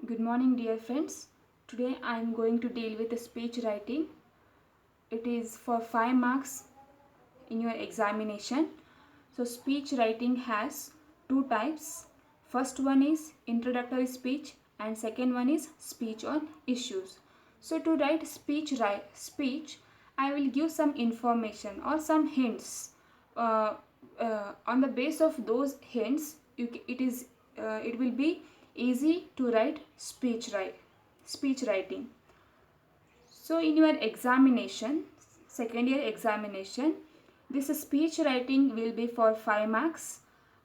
Good morning, dear friends. Today I am going to deal with the speech writing. It is for 5 marks in your examination. So, speech writing has two types. First one is introductory speech, and second one is speech on issues. So, to write speech, I will give some information or some hints. Uh, on the base of those hints, it will be easy to write speech writing. So in your examination, second year examination, this speech writing will be for 5 marks,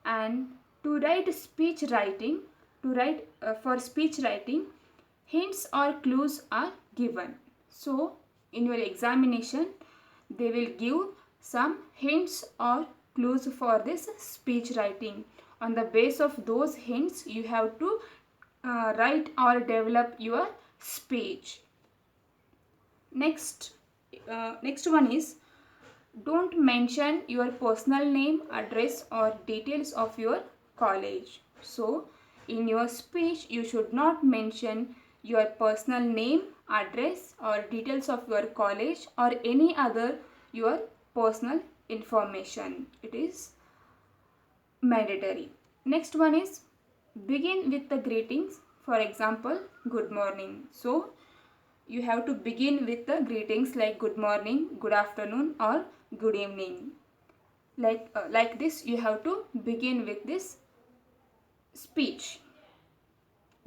and to write speech writing, for speech writing, hints or clues are given. So in your examination, they will give some hints or clues for this speech writing. On the base of those hints, you have to write or develop your speech. Next one is, don't mention your personal name, address or details of your college. So in your speech you should not mention your personal name, address or details of your college or any other your personal information. It is mandatory. Next one is, begin with the greetings. For example, good morning. So you have to begin with the greetings like good morning, good afternoon or good evening. Like this you have to begin with this speech.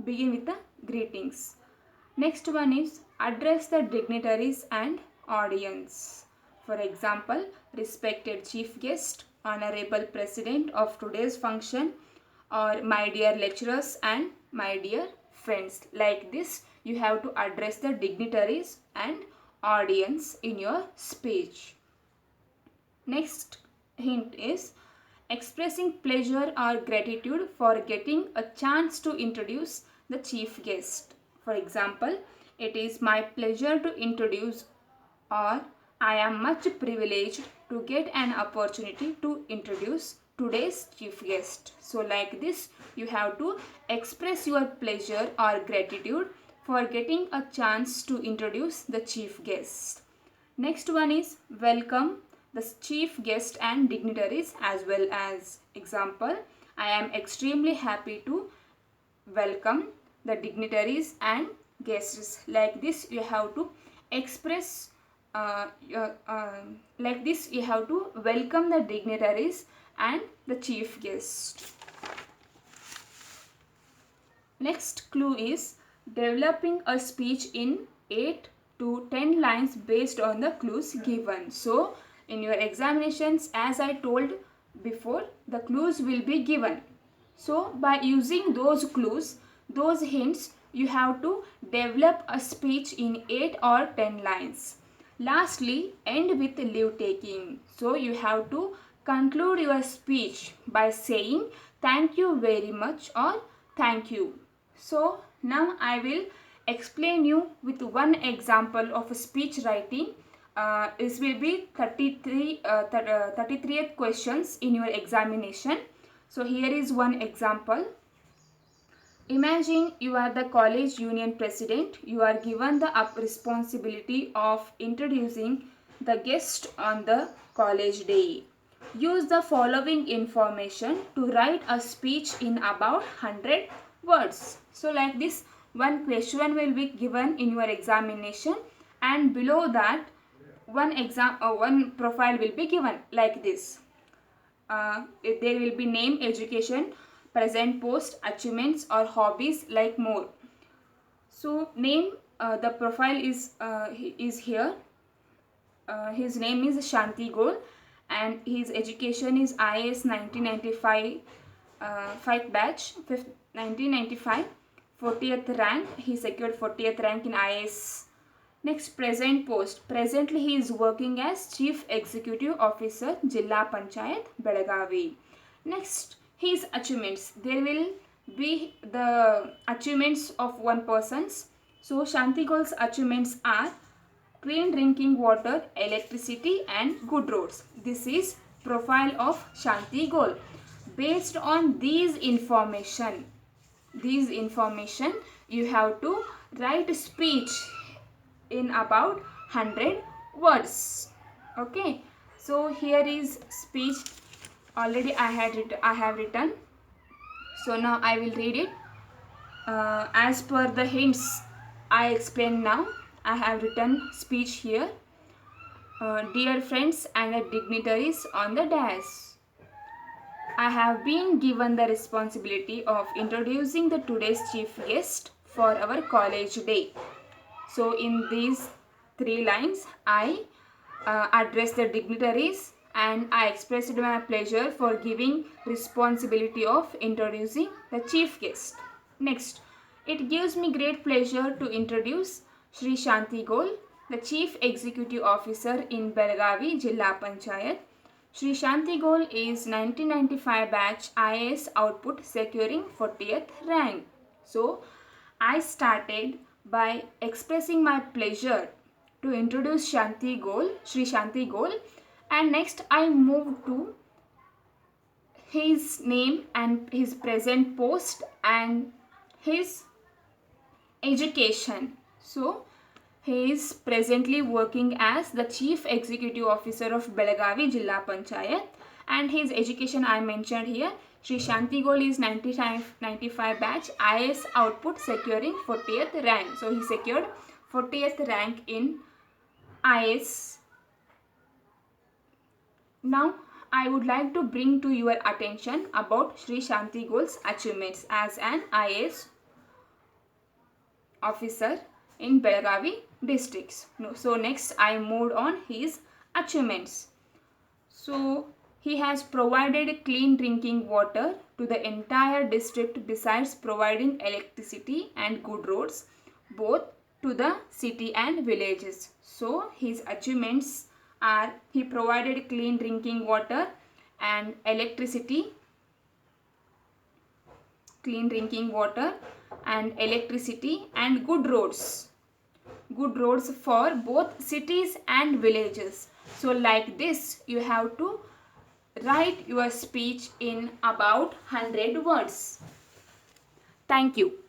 Begin with the greetings. Next one is, address the dignitaries and audience. For example, respected chief guest, honorable president of today's function, or my dear lecturers and my dear friends. Like this you have to address the dignitaries and audience in your speech. Next hint is, expressing pleasure or gratitude for getting a chance to introduce the chief guest. For example, it is my pleasure to introduce, or I am much privileged to get an opportunity to introduce today's chief guest. So like this you have to express your pleasure or gratitude for getting a chance to introduce the chief guest. Next one is, welcome the chief guest and dignitaries as well as. Example, I am extremely happy to welcome the dignitaries and guests. Like this you have to express like this you have to welcome the dignitaries and the chief guest. Next clue is, developing a speech in 8 to 10 lines based on the clues given. So in your examinations, as I told before, the clues will be given. So by using those clues, those hints, you have to develop a speech in 8 or 10 lines. Lastly, end with leave taking. So you have to conclude your speech by saying thank you very much or thank you. So now I will explain you with one example of a speech writing. This will be 33th questions in your examination. So here is one example. Imagine you are the college union president. You are given the responsibility of introducing the guest on the college day. Use the following information to write a speech in about 100 words. So like this, one question will be given in your examination, and below that one profile will be given like this. There will be name, education, present post, achievements or hobbies, like more. So name, the profile is here. His name is Shanti Gol, and his education is IAS 1995 5th batch, 1995, 40th rank. He secured 40th rank in IAS. Next, present post. Presently he is working as Chief Executive Officer, Jilla Panchayat, Belagavi. Next, his achievements. There will be the achievements of one person's. So Shanti Gol's achievements are clean drinking water, electricity and good roads. This is profile of Shanti Gol. Based on these information, these information, you have to write a speech in about 100 words. Okay, so here is speech already I have written. So now I will read it. As per the hints I explained now, I have written speech here. Dear friends and the dignitaries on the dais, I have been given the responsibility of introducing the today's chief guest for our college day. So in these 3 lines, I address the dignitaries and I expressed my pleasure for giving responsibility of introducing the chief guest. Next, it gives me great pleasure to introduce Shri Shanti Gol, the Chief Executive Officer in Belagavi Jilla Panchayat. Shri Shanti Gol is 1995 batch IAS output securing 40th rank. So, I started by expressing my pleasure to introduce Shanti Gol, Shri Shanti Gol, and next I moved to his name and his present post and his education. So, he is presently working as the Chief Executive Officer of Belagavi Jilla Panchayat, and his education I mentioned here. Shri Shanti Gol is 95 batch IAS output securing 40th rank. So he secured 40th rank in IAS. Now I would like to bring to your attention about Shri Shanti Gol's achievements as an IAS officer in Belagavi districts. So next I moved on his achievements. So he has provided clean drinking water to the entire district besides providing electricity and good roads both to the city and villages. So his achievements are he provided clean drinking water and electricity and good roads for both cities and villages. So like this you have to write your speech in about 100 words. Thank you.